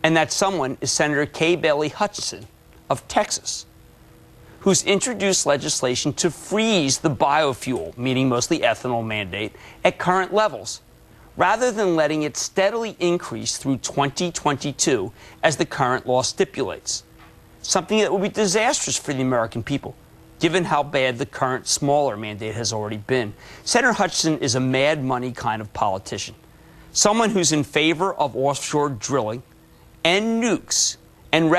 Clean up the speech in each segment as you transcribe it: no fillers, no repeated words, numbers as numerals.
And that someone is Senator Kay Bailey Hutchison of Texas, who's introduced legislation to freeze the biofuel, meaning mostly ethanol mandate, at current levels, rather than letting it steadily increase through 2022 as the current law stipulates. Something that would be disastrous for the American people, given how bad the current smaller mandate has already been. Senator Hutchison is a mad money kind of politician, someone who's in favor of offshore drilling and nukes and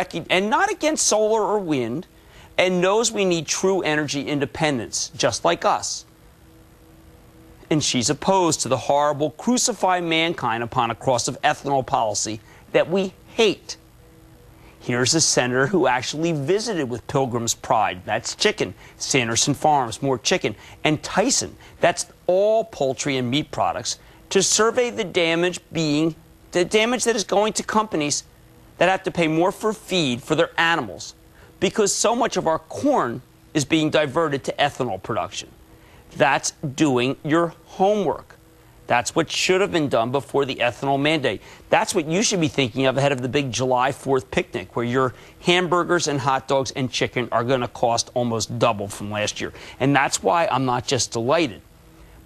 not against solar or wind, and knows we need true energy independence, just like us. And she's opposed to the horrible crucify mankind upon a cross of ethanol policy that we hate. Here's a senator who actually visited with Pilgrim's Pride, that's chicken, Sanderson Farms, more chicken, and Tyson, that's all poultry and meat products, to survey the damage that is going to companies that have to pay more for feed for their animals because so much of our corn is being diverted to ethanol production. That's doing your homework. That's what should have been done before the ethanol mandate. That's what you should be thinking of ahead of the big July 4th picnic, where your hamburgers and hot dogs and chicken are going to cost almost double from last year. And that's why I'm not just delighted,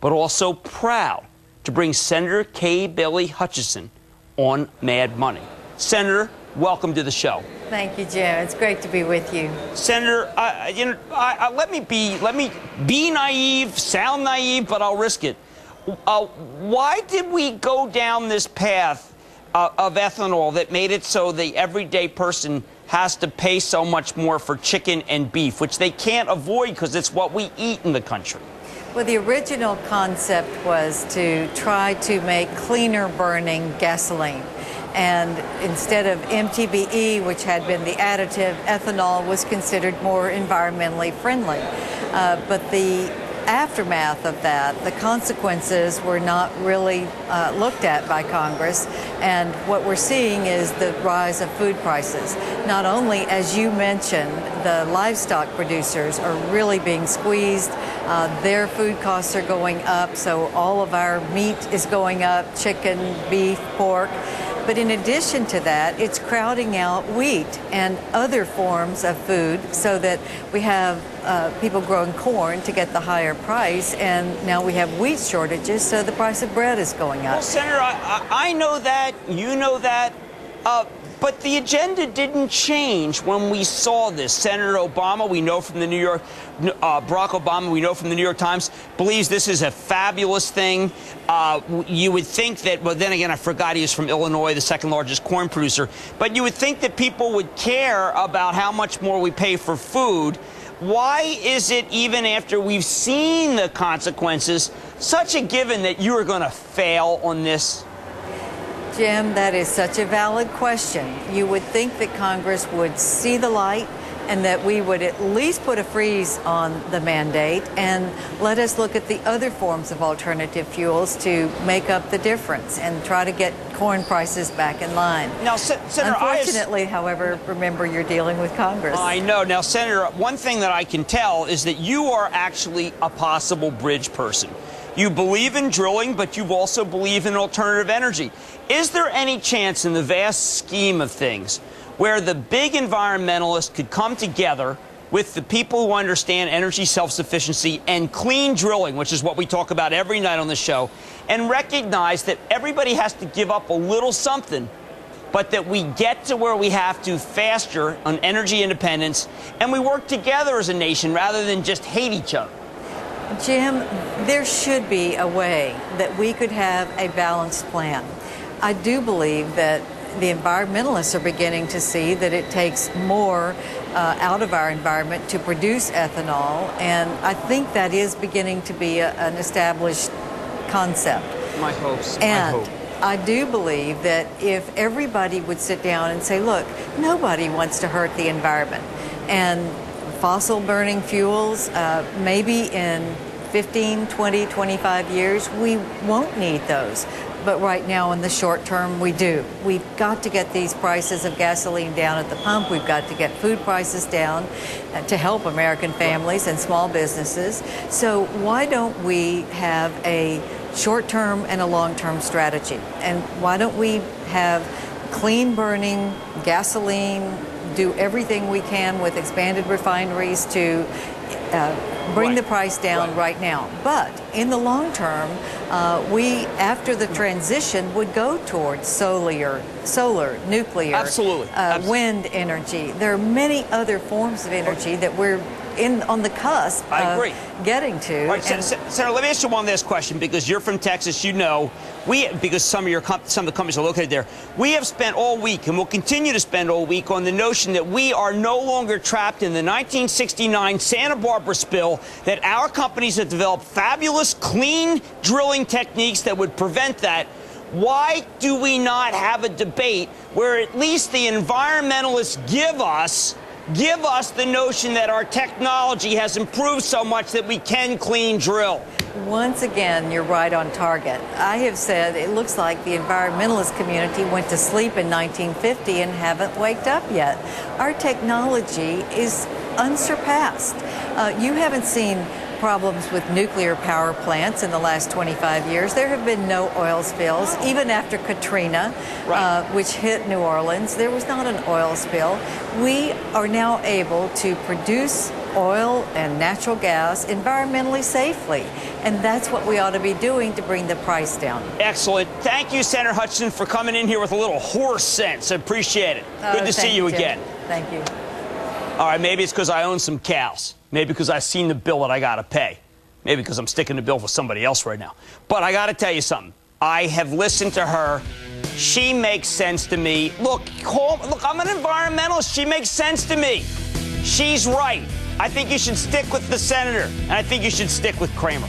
but also proud to bring Senator Kay Bailey Hutchison on Mad Money. Senator, welcome to the show. Thank you, Jim. It's great to be with you. Senator, let me be naive, sound naive, but I'll risk it. Why did we go down this path of ethanol that made it so the everyday person has to pay so much more for chicken and beef, which they can't avoid because it's what we eat in the country? Well, the original concept was to try to make cleaner burning gasoline. And instead of MTBE, which had been the additive, ethanol was considered more environmentally friendly. But the aftermath of that, the consequences were not really looked at by Congress. And what we're seeing is the rise of food prices. Not only, as you mentioned, the livestock producers are really being squeezed. Their food costs are going up, so all of our meat is going up, chicken, beef, pork. But in addition to that, it's crowding out wheat and other forms of food so that we have people growing corn to get the higher price, and now we have wheat shortages, so the price of bread is going up. Well, Senator, I know that, you know that, but the agenda didn't change when we saw this. Senator Obama, we know from the Barack Obama, we know from the New York Times, believes this is a fabulous thing. You would think that, well, then again, I forgot he was from Illinois, the second largest corn producer. But you would think that people would care about how much more we pay for food. Why is it, even after we've seen the consequences, such a given that you are going to fail on this? Jim, that is such a valid question. You would think that Congress would see the light and that we would at least put a freeze on the mandate and let us look at the other forms of alternative fuels to make up the difference and try to get corn prices back in line. Now, Senator, unfortunately, however, remember, you're dealing with Congress. I know. Now, Senator, one thing that I can tell is that you are actually a possible bridge person. You believe in drilling, but you also believe in alternative energy. Is there any chance in the vast scheme of things where the big environmentalists could come together with the people who understand energy self-sufficiency and clean drilling, which is what we talk about every night on the show, and recognize that everybody has to give up a little something, but that we get to where we have to faster on energy independence, and we work together as a nation rather than just hate each other? Jim, there should be a way that we could have a balanced plan. I do believe that the environmentalists are beginning to see that it takes more out of our environment to produce ethanol, and I think that is beginning to be an established concept. My hopes. And my hope. I do believe that if everybody would sit down and say, look, nobody wants to hurt the environment, and fossil burning fuels, maybe in 15, 20, 25 years, we won't need those. But right now, in the short term, we do. We've got to get these prices of gasoline down at the pump. We've got to get food prices down to help American families and small businesses. So why don't we have a short-term and a long-term strategy? And why don't we have clean burning gasoline, do everything we can with expanded refineries to bring the price down right now. But in the long term, we, after the transition, would go towards solar, nuclear, Absolutely. Wind energy. There are many other forms of energy that we're on the cusp of getting to. All right, Senator, let me ask you one last question, because you're from Texas, you know, because some of the companies are located there. We have spent all week, and will continue to spend all week, on the notion that we are no longer trapped in the 1969 Santa Barbara spill, that our companies have developed fabulous, clean drilling techniques that would prevent that. Why do we not have a debate where at least the environmentalists give us the notion that our technology has improved so much that we can clean drill? Once again, you're right on target. I have said it looks like the environmentalist community went to sleep in 1950 and haven't waked up yet. Our technology is unsurpassed. You haven't seen problems with nuclear power plants in the last 25 years. There have been no oil spills. Even after Katrina, which hit New Orleans, there was not an oil spill. We are now able to produce oil and natural gas environmentally safely. And that's what we ought to be doing to bring the price down. Excellent. Thank you, Senator Hutchison, for coming in here with a little horse sense. I appreciate it. Good to see you again. Thank you. All right, maybe it's because I own some cows. Maybe because I've seen the bill that I got to pay. Maybe because I'm sticking the bill for somebody else right now. But I got to tell you something. I have listened to her. She makes sense to me. Look, I'm an environmentalist. She makes sense to me. She's right. I think you should stick with the senator, and I think you should stick with Cramer.